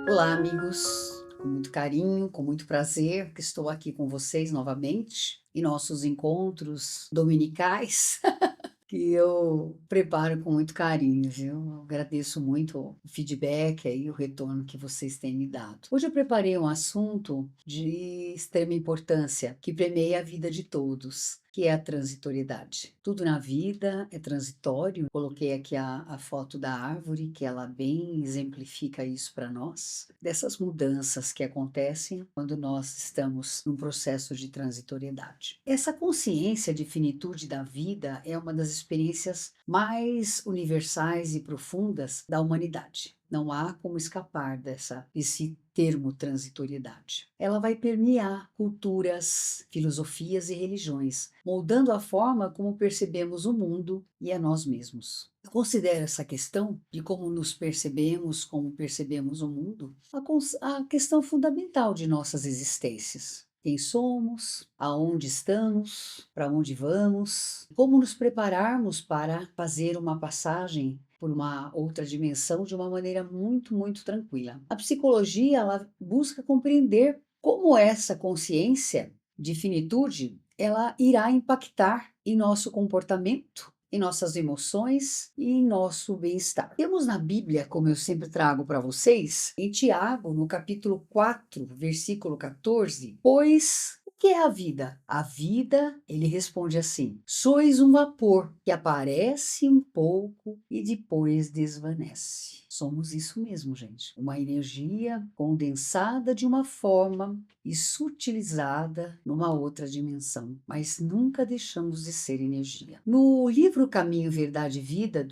Olá, amigos. Com muito carinho, com muito prazer que estou aqui com vocês novamente em nossos encontros dominicais que eu preparo com muito carinho, viu? Eu agradeço muito o feedback aí, o retorno que vocês têm me dado. Hoje eu preparei um assunto de extrema importância que permeia a vida de todos, que é a transitoriedade. Tudo na vida é transitório. Coloquei aqui a foto da árvore, que ela bem exemplifica isso para nós, dessas mudanças que acontecem quando nós estamos num processo de transitoriedade. Essa consciência de finitude da vida é uma das experiências mais universais e profundas da humanidade. Não há como escapar desse termo transitoriedade. Ela vai permear culturas, filosofias e religiões, moldando a forma como percebemos o mundo e a nós mesmos. Eu considero essa questão de como nos percebemos, como percebemos o mundo, a questão fundamental de nossas existências. Quem somos, aonde estamos, para onde vamos, como nos prepararmos para fazer uma passagem por uma outra dimensão de uma maneira muito tranquila. A psicologia, ela busca compreender como essa consciência de finitude ela irá impactar em nosso comportamento, em nossas emoções e em nosso bem-estar. Temos na Bíblia, como eu sempre trago para vocês, em Tiago, no capítulo 4, versículo 14, pois o que é a vida? A vida, ele responde assim: sois um vapor que aparece um pouco e depois desvanece. Somos isso mesmo, gente. Uma energia condensada de uma forma e sutilizada numa outra dimensão, mas nunca deixamos de ser energia. No livro Caminho, Verdade e Vida,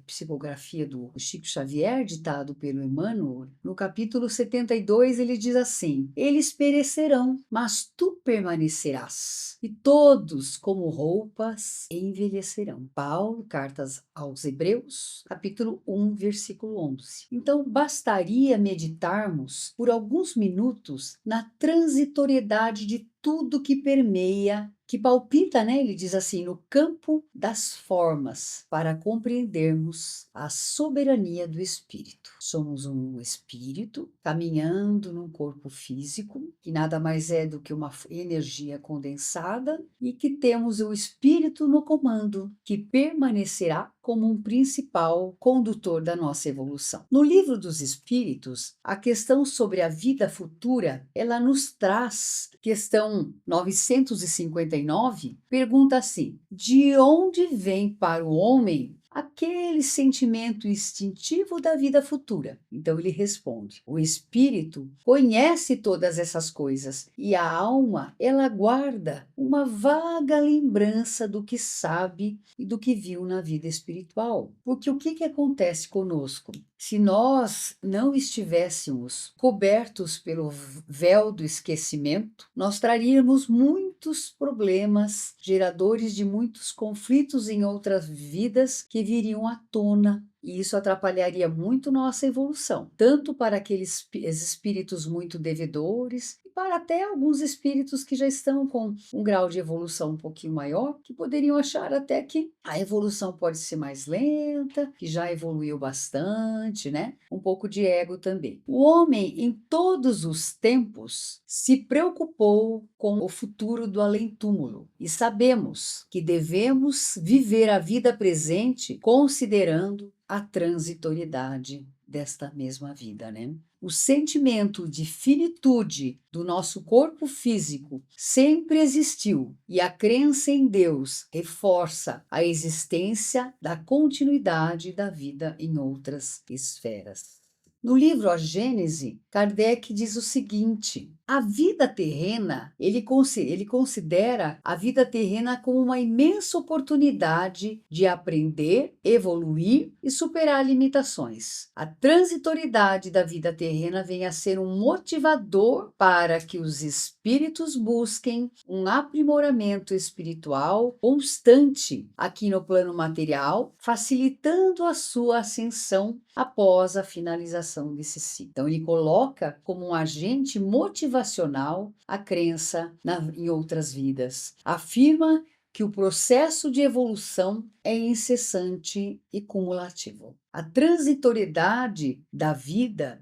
psicografia do Chico Xavier, ditado pelo Emmanuel, no capítulo 72, ele diz assim: eles perecerão, mas tu permanecerás, e todos, como roupas, envelhecerão. Paulo, Cartas aos Hebreus, capítulo 1, versículo 11. Então, bastaria meditarmos por alguns minutos na transitoriedade de tudo que permeia, que palpita, né? Ele diz assim, no campo das formas, para compreendermos a soberania do espírito. Somos um espírito caminhando num corpo físico, que nada mais é do que uma energia condensada, e que temos o espírito no comando, que permanecerá como um principal condutor da nossa evolução. No livro dos Espíritos, a questão sobre a vida futura, ela nos traz, questão 959, pergunta assim: de onde vem para o homem aquele sentimento instintivo da vida futura? Então ele responde: o espírito conhece todas essas coisas e a alma, ela guarda uma vaga lembrança do que sabe e do que viu na vida espiritual. Porque o que acontece conosco? Se nós não estivéssemos cobertos pelo véu do esquecimento, nós traríamos muitos problemas, geradores de muitos conflitos em outras vidas que viriam à tona. E isso atrapalharia muito nossa evolução, tanto para aqueles espíritos muito devedores, e para até alguns espíritos que já estão com um grau de evolução um pouquinho maior, que poderiam achar até que a evolução pode ser mais lenta, que já evoluiu bastante, né? Um pouco de ego também. O homem, em todos os tempos, se preocupou com o futuro do além-túmulo, e sabemos que devemos viver a vida presente considerando a transitoriedade desta mesma vida, né? O sentimento de finitude do nosso corpo físico sempre existiu, e a crença em Deus reforça a existência da continuidade da vida em outras esferas. No livro A Gênese, Kardec diz o seguinte: a vida terrena, ele considera a vida terrena como uma imensa oportunidade de aprender, evoluir e superar limitações. A transitoriedade da vida terrena vem a ser um motivador para que os espíritos busquem um aprimoramento espiritual constante aqui no plano material, facilitando a sua ascensão após a finalização desse ciclo. Então, ele coloca como um agente motivacional a crença em outras vidas. Afirma que o processo de evolução é incessante e cumulativo. A transitoriedade da vida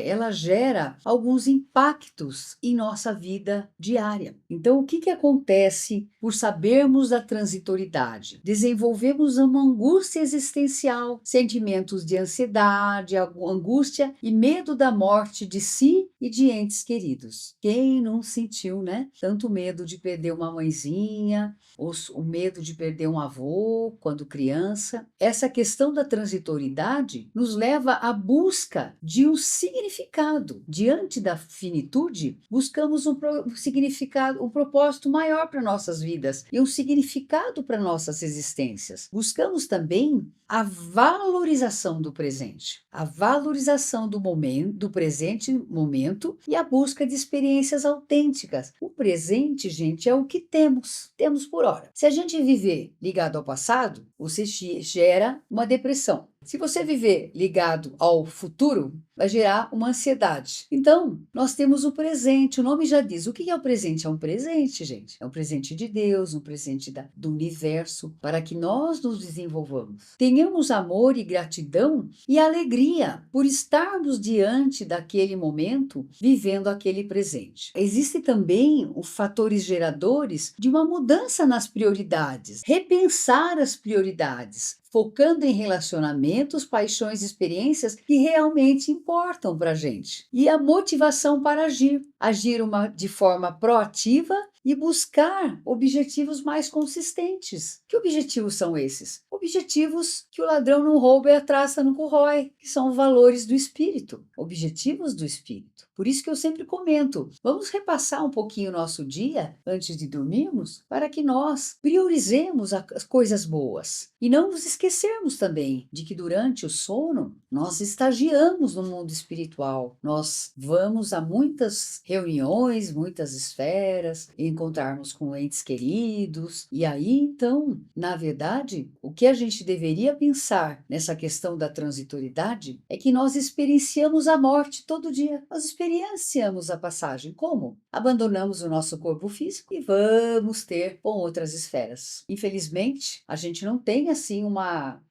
ela gera alguns impactos em nossa vida diária. Então, o que acontece por sabermos da transitoriedade? Desenvolvemos uma angústia existencial, sentimentos de ansiedade, angústia e medo da morte de si e de entes queridos. Quem não sentiu, né? Tanto medo de perder uma mãezinha, ou o medo de perder um avô quando criança. Essa questão da transitoriedade nos leva à busca de um significado. Diante da finitude, buscamos um significado, um propósito maior para nossas vidas e um significado para nossas existências. Buscamos também a valorização do presente, a valorização do momento, do presente momento e a busca de experiências autênticas. O presente, gente, é o que temos por hora. Se a gente viver ligado ao passado, você gera uma depressão. Se você viver ligado ao futuro, vai gerar uma ansiedade. Então, nós temos o presente. O nome já diz. O que é o presente? É um presente, gente. É um presente de Deus, um presente do universo, para que nós nos desenvolvamos. Tenhamos amor e gratidão e alegria por estarmos diante daquele momento, vivendo aquele presente. Existem também os fatores geradores de uma mudança nas prioridades. Repensar as prioridades, focando em relacionamentos, paixões e experiências que realmente importam para a gente. E a motivação para agir. Agir de forma proativa e buscar objetivos mais consistentes. Que objetivos são esses? Objetivos que o ladrão não rouba e a traça não corrói, que são valores do espírito, objetivos do espírito. Por isso que eu sempre comento, vamos repassar um pouquinho o nosso dia antes de dormirmos, para que nós priorizemos as coisas boas e não nos esquecermos também de que durante o sono nós estagiamos no mundo espiritual, nós vamos a muitas reuniões, muitas esferas, encontrarmos com entes queridos, e aí então, na verdade, o que a gente deveria pensar nessa questão da transitoriedade é que nós experienciamos a morte todo dia, nós experienciamos a passagem. Como? Abandonamos o nosso corpo físico e vamos ter com outras esferas. Infelizmente, a gente não tem assim uma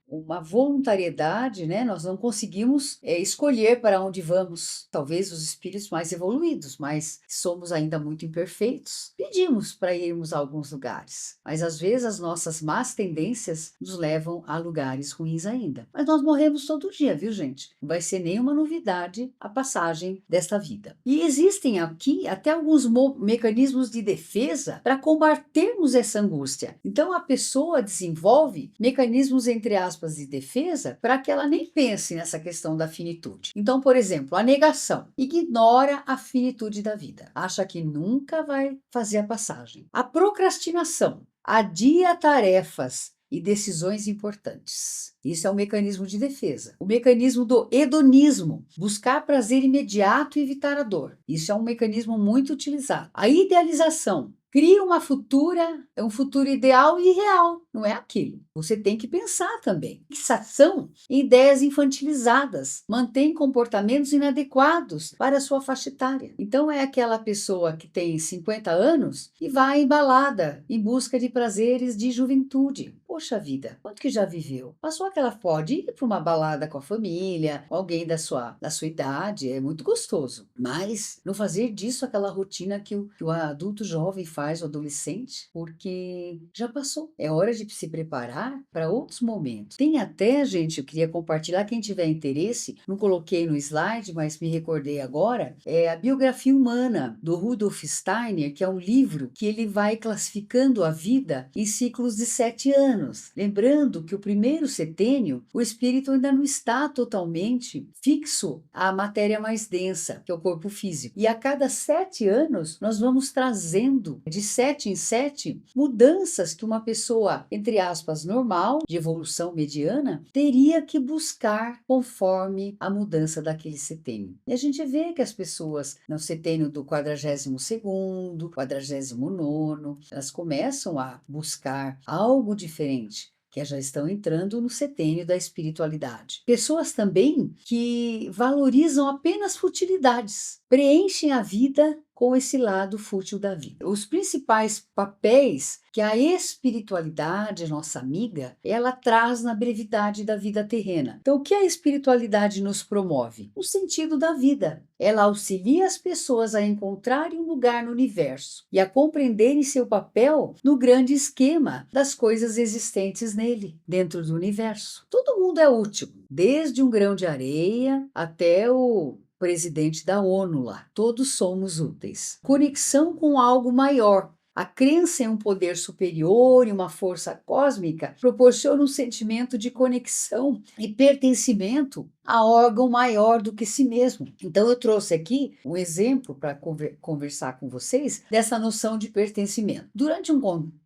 voluntariedade, né? Nós não conseguimos escolher para onde vamos. Talvez os espíritos mais evoluídos, mas somos ainda muito imperfeitos. Pedimos para irmos a alguns lugares, mas às vezes as nossas más tendências nos levam a lugares ruins ainda. Mas nós morremos todo dia, viu, gente? Não vai ser nenhuma novidade a passagem desta vida. E existem aqui até alguns mecanismos de defesa para combatermos essa angústia. Então a pessoa desenvolve mecanismos, entre aspas, de defesa para que ela nem pense nessa questão da finitude. Então, por exemplo, a negação ignora a finitude da vida, acha que nunca vai fazer a passagem. A procrastinação adia tarefas e decisões importantes. Isso é um mecanismo de defesa. O mecanismo do hedonismo, buscar prazer imediato e evitar a dor. Isso é um mecanismo muito utilizado. A idealização cria um futuro ideal e irreal, não é aquilo. Você tem que pensar também. Fixação em ideias infantilizadas, mantém comportamentos inadequados para a sua faixa etária. Então é aquela pessoa que tem 50 anos e vai embalada em busca de prazeres de juventude. Poxa vida, quanto que já viveu? Passou aquela pode ir para uma balada com a família, com alguém da sua idade, é muito gostoso. Mas não fazer disso aquela rotina que o adulto jovem faz, o adolescente, porque já passou. É hora de se preparar para outros momentos. Tem até, gente, eu queria compartilhar, quem tiver interesse, não coloquei no slide, mas me recordei agora, é a biografia humana do Rudolf Steiner, que é um livro que ele vai classificando a vida em ciclos de 7 anos. Lembrando que o primeiro setênio, o espírito ainda não está totalmente fixo à matéria mais densa, que é o corpo físico. E a cada 7 anos, nós vamos trazendo, de 7 em 7, mudanças que uma pessoa, entre aspas, normal, de evolução mediana, teria que buscar conforme a mudança daquele setênio. E a gente vê que as pessoas, no setênio do 42º, 49º, elas começam a buscar algo diferente, que já estão entrando no setênio da espiritualidade. Pessoas também que valorizam apenas futilidades. preenchem a vida com esse lado fútil da vida. Os principais papéis que a espiritualidade, nossa amiga, ela traz na brevidade da vida terrena. Então, o que a espiritualidade nos promove? O sentido da vida. Ela auxilia as pessoas a encontrarem um lugar no universo e a compreenderem seu papel no grande esquema das coisas existentes nele, dentro do universo. Todo mundo é útil, desde um grão de areia até o presidente da ONU lá. Todos somos úteis. Conexão com algo maior. A crença em um poder superior e uma força cósmica proporciona um sentimento de conexão e pertencimento a órgão maior do que si mesmo. Então, eu trouxe aqui um exemplo para conversar com vocês dessa noção de pertencimento. Durante um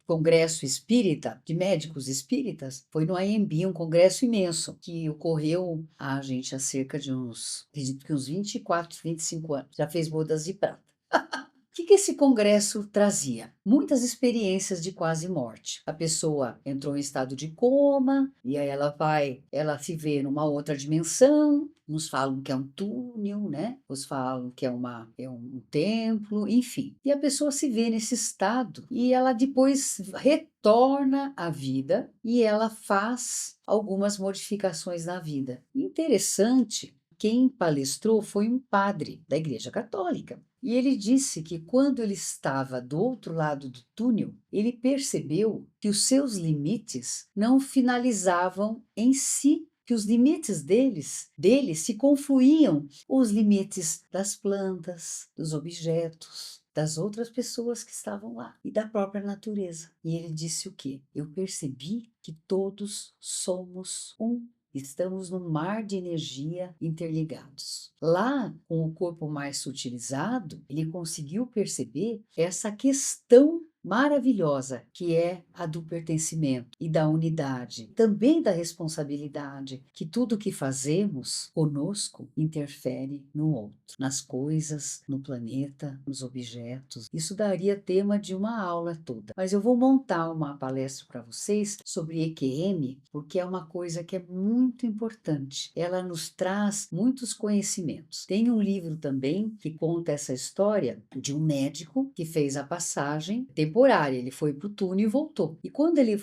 congresso espírita, de médicos espíritas, foi no AMB, um congresso imenso, que ocorreu, gente, há cerca de acredito que uns 24, 25 anos. Já fez bodas de prata. O que esse congresso trazia? Muitas experiências de quase morte. A pessoa entrou em estado de coma, e aí ela se vê numa outra dimensão. Uns falam que é um túnel, né? Outros falam que é um templo, enfim. E a pessoa se vê nesse estado e ela depois retorna à vida e ela faz algumas modificações na vida. Interessante. Quem palestrou foi um padre da Igreja Católica. E ele disse que quando ele estava do outro lado do túnel, ele percebeu que os seus limites não finalizavam em si, que os limites dele se confluíam os limites das plantas, dos objetos, das outras pessoas que estavam lá e da própria natureza. E ele disse o quê? Eu percebi que todos somos um. Estamos num mar de energia interligados. Lá, com o corpo mais sutilizado, ele conseguiu perceber essa questão maravilhosa que é a do pertencimento e da unidade, também da responsabilidade, que tudo que fazemos conosco interfere no outro, nas coisas, no planeta, nos objetos. Isso daria tema de uma aula toda, mas eu vou montar uma palestra para vocês sobre EQM, porque é uma coisa que é muito importante. Ela nos traz muitos conhecimentos. Tem um livro também que conta essa história de um médico que fez a passagem temporária, ele foi para o túnel e voltou. E quando ele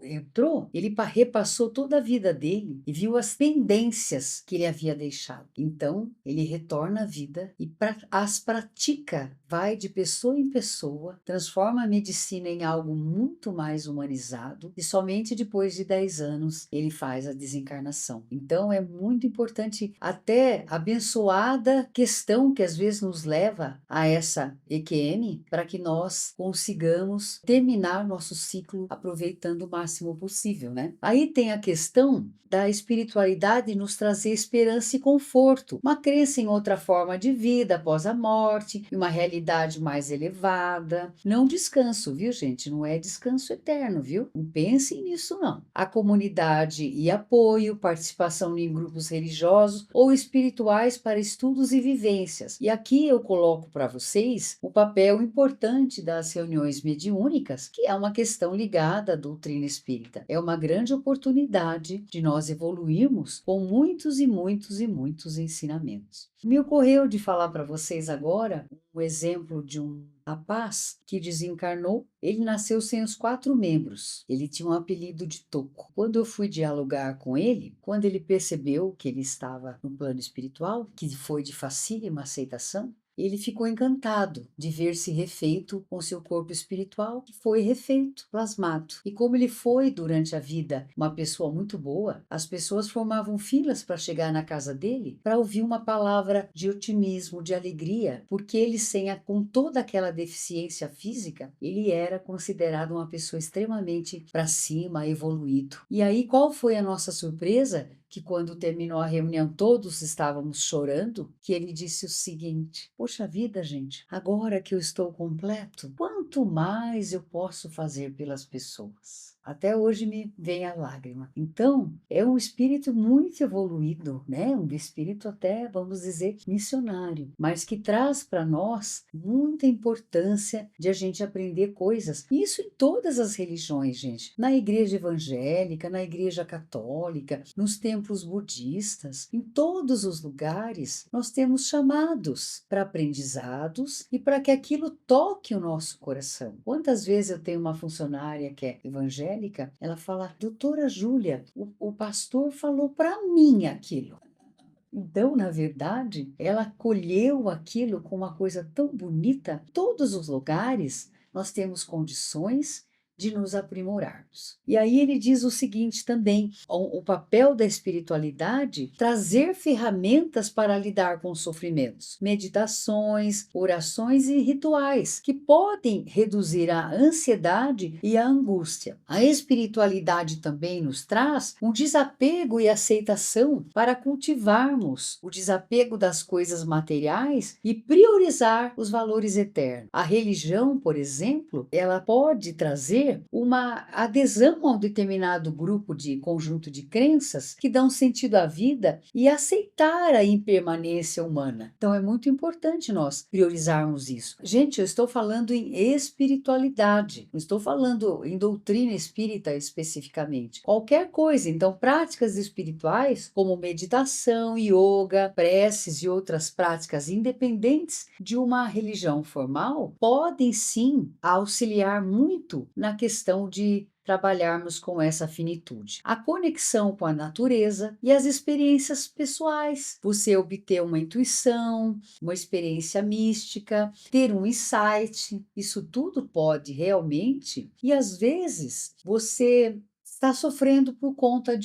entrou, ele repassou toda a vida dele e viu as pendências que ele havia deixado. Então, ele retorna à vida e as pratica, vai de pessoa em pessoa, transforma a medicina em algo muito mais humanizado e somente depois de 10 anos ele faz a desencarnação. Então, é muito importante, até abençoada questão que às vezes nos leva a essa EQM, para que nós consigamos terminar nosso ciclo aproveitando o máximo possível, né? Aí tem a questão da espiritualidade nos trazer esperança e conforto, uma crença em outra forma de vida após a morte, uma realidade mais elevada. Não descanso, viu, gente? Não é descanso eterno, viu? Não pensem nisso, não. A comunidade e apoio, participação em grupos religiosos ou espirituais para estudos e vivências. E aqui eu coloco para vocês o papel importante das reuniões mediúnicas, que é uma questão ligada à doutrina espírita. É uma grande oportunidade de nós evoluirmos com muitos e muitos e muitos ensinamentos. Me ocorreu de falar para vocês agora um exemplo de um rapaz que desencarnou. Ele nasceu sem os 4 membros. Ele tinha um apelido de Toco. Quando eu fui dialogar com ele, quando ele percebeu que ele estava no plano espiritual, que foi de facílima aceitação, ele ficou encantado de ver-se refeito com seu corpo espiritual, que foi refeito, plasmado. E como ele foi, durante a vida, uma pessoa muito boa, as pessoas formavam filas para chegar na casa dele para ouvir uma palavra de otimismo, de alegria, porque ele, com toda aquela deficiência física, ele era considerado uma pessoa extremamente para cima, evoluído. E aí, qual foi a nossa surpresa? Que quando terminou a reunião todos estávamos chorando, que ele disse o seguinte: poxa vida, gente, agora que eu estou completo, quanto mais eu posso fazer pelas pessoas? Até hoje me vem a lágrima. Então, é um espírito muito evoluído, né? Um espírito até, vamos dizer, missionário, mas que traz para nós muita importância de a gente aprender coisas. Isso em todas as religiões, gente. Na igreja evangélica, na igreja católica, nos templos budistas, em todos os lugares, nós temos chamados para aprendizados e para que aquilo toque o nosso coração. Quantas vezes eu tenho uma funcionária que é evangélica, ela fala, doutora Júlia, o pastor falou para mim aquilo. Então, na verdade, ela acolheu aquilo com uma coisa tão bonita. Todos os lugares nós temos condições de nos aprimorarmos. E aí ele diz o seguinte também: o papel da espiritualidade, trazer ferramentas para lidar com os sofrimentos, meditações, orações e rituais que podem reduzir a ansiedade e a angústia. A espiritualidade também nos traz um desapego e aceitação para cultivarmos o desapego das coisas materiais e priorizar os valores eternos. A religião, por exemplo, ela pode trazer uma adesão a um determinado grupo de conjunto de crenças que dão sentido à vida e aceitar a impermanência humana. Então é muito importante nós priorizarmos isso. Gente, eu estou falando em espiritualidade, não estou falando em doutrina espírita especificamente. Qualquer coisa, então práticas espirituais como meditação, yoga, preces e outras práticas independentes de uma religião formal podem sim auxiliar muito na questão de trabalharmos com essa finitude. A conexão com a natureza e as experiências pessoais. Você obter uma intuição, uma experiência mística, ter um insight, isso tudo pode realmente, e às vezes você está sofrendo por conta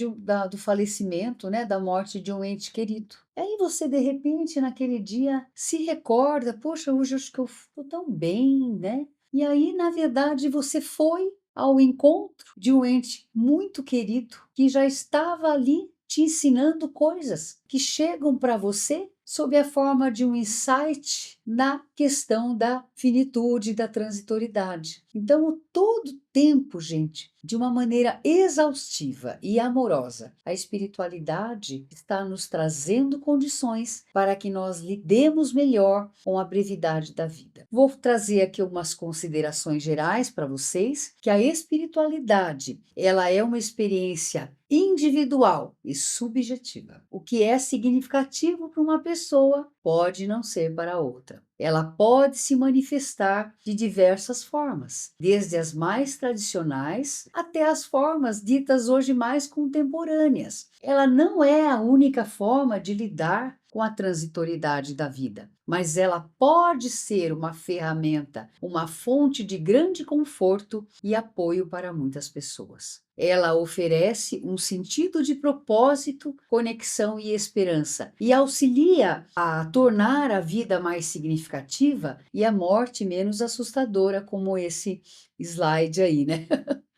do falecimento, né, da morte de um ente querido. Aí você, de repente, naquele dia, se recorda, poxa, hoje eu acho que eu estou tão bem, né? E aí, na verdade, você foi ao encontro de um ente muito querido que já estava ali te ensinando coisas que chegam para você sob a forma de um insight na questão da finitude, da transitoriedade. Então, todo tempo, gente, de uma maneira exaustiva e amorosa, a espiritualidade está nos trazendo condições para que nós lidemos melhor com a brevidade da vida. Vou trazer aqui umas considerações gerais para vocês, que a espiritualidade, ela é uma experiência individual e subjetiva. O que é significativo para uma pessoa pode não ser para outra. Ela pode se manifestar de diversas formas, desde as mais tradicionais até as formas ditas hoje mais contemporâneas. Ela não é a única forma de lidar com a transitoriedade da vida, mas ela pode ser uma ferramenta, uma fonte de grande conforto e apoio para muitas pessoas. Ela oferece um sentido de propósito, conexão e esperança e auxilia a tornar a vida mais significativa e a morte menos assustadora, como esse slide aí, né?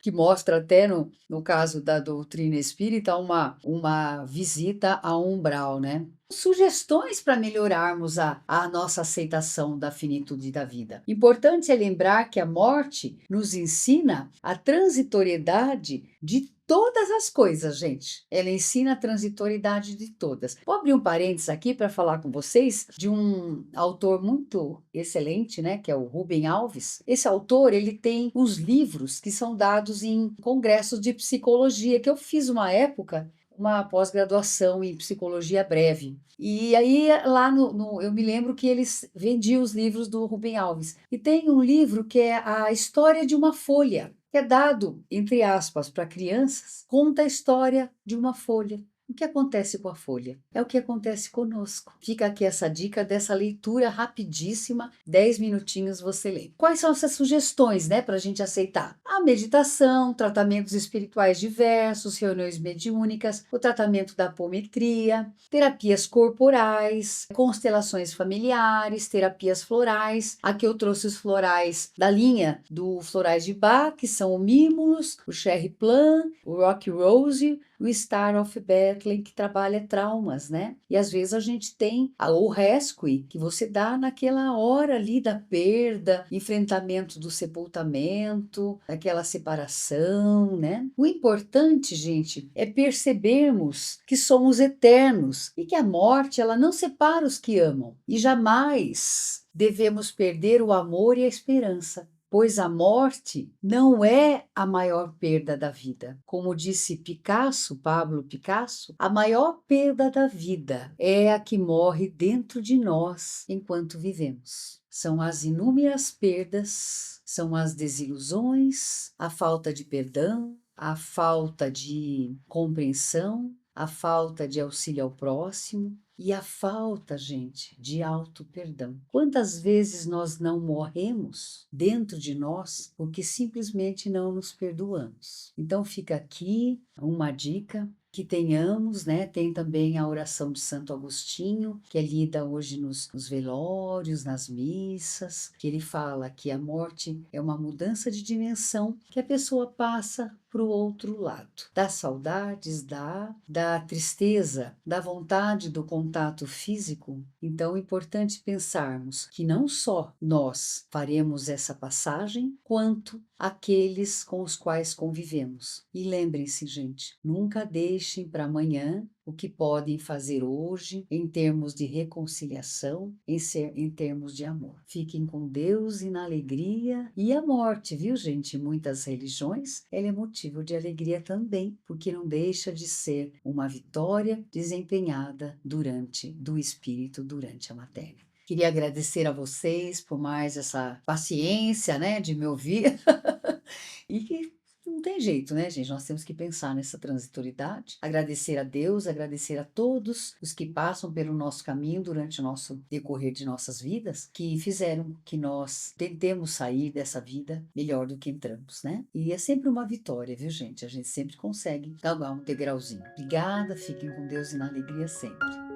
Que mostra até no caso da doutrina espírita uma visita ao umbral, né? Sugestões para melhorarmos a nossa aceitação da finitude da vida. Importante é lembrar que a morte nos ensina a transitoriedade de todas as coisas, gente. Ela ensina a transitoriedade de todas. Vou abrir um parênteses aqui para falar com vocês de um autor muito excelente, né, que é o Rubem Alves. Esse autor, ele tem uns livros que são dados em congressos de psicologia, que eu fiz uma época, uma pós-graduação em psicologia breve. E aí, lá eu me lembro que eles vendiam os livros do Rubem Alves. E tem um livro que é A História de uma Folha, que é dado, entre aspas, para crianças, conta a história de uma folha. O que acontece com a folha? É o que acontece conosco. Fica aqui essa dica dessa leitura rapidíssima, 10 minutinhos você lê. Quais são essas sugestões, né, para a gente aceitar? A meditação, tratamentos espirituais diversos, reuniões mediúnicas, o tratamento da apometria, terapias corporais, constelações familiares, terapias florais. Aqui eu trouxe os florais da linha do Florais de Bach, que são o Mimulus, o Cherry Plum, o Rock Rose, o Star of Bethlehem, que trabalha traumas, né? E às vezes a gente tem o rescue que você dá naquela hora ali da perda, enfrentamento do sepultamento, aquela separação, né? O importante, gente, é percebermos que somos eternos e que a morte, ela não separa os que amam e jamais devemos perder o amor e a esperança, pois a morte não é a maior perda da vida. Como disse Picasso, Pablo Picasso, a maior perda da vida é a que morre dentro de nós enquanto vivemos. São as inúmeras perdas, são as desilusões, a falta de perdão, a falta de compreensão, a falta de auxílio ao próximo, e a falta, gente, de auto-perdão. Quantas vezes nós não morremos dentro de nós porque simplesmente não nos perdoamos? Então fica aqui uma dica que tenhamos, né? Tem também a oração de Santo Agostinho, que é lida hoje nos velórios, nas missas, que ele fala que a morte é uma mudança de dimensão que a pessoa passa para o outro lado. Dá saudades, dá tristeza, dá vontade do contato físico. Então é importante pensarmos que não só nós faremos essa passagem, quanto aqueles com os quais convivemos. E lembrem-se, gente, nunca deixem para amanhã o que podem fazer hoje em termos de reconciliação, em termos de amor. Fiquem com Deus e na alegria. E a morte, viu, gente? Em muitas religiões, ela é motivo de alegria também, porque não deixa de ser uma vitória desempenhada do espírito durante a matéria. Queria agradecer a vocês por mais essa paciência, né, de me ouvir. E que não tem jeito, né, gente? Nós temos que pensar nessa transitoriedade, agradecer a Deus, agradecer a todos os que passam pelo nosso caminho durante o nosso decorrer de nossas vidas, que fizeram que nós tentemos sair dessa vida melhor do que entramos, né? E é sempre uma vitória, viu, gente? A gente sempre consegue galgar um degrauzinho. Obrigada, fiquem com Deus e na alegria sempre.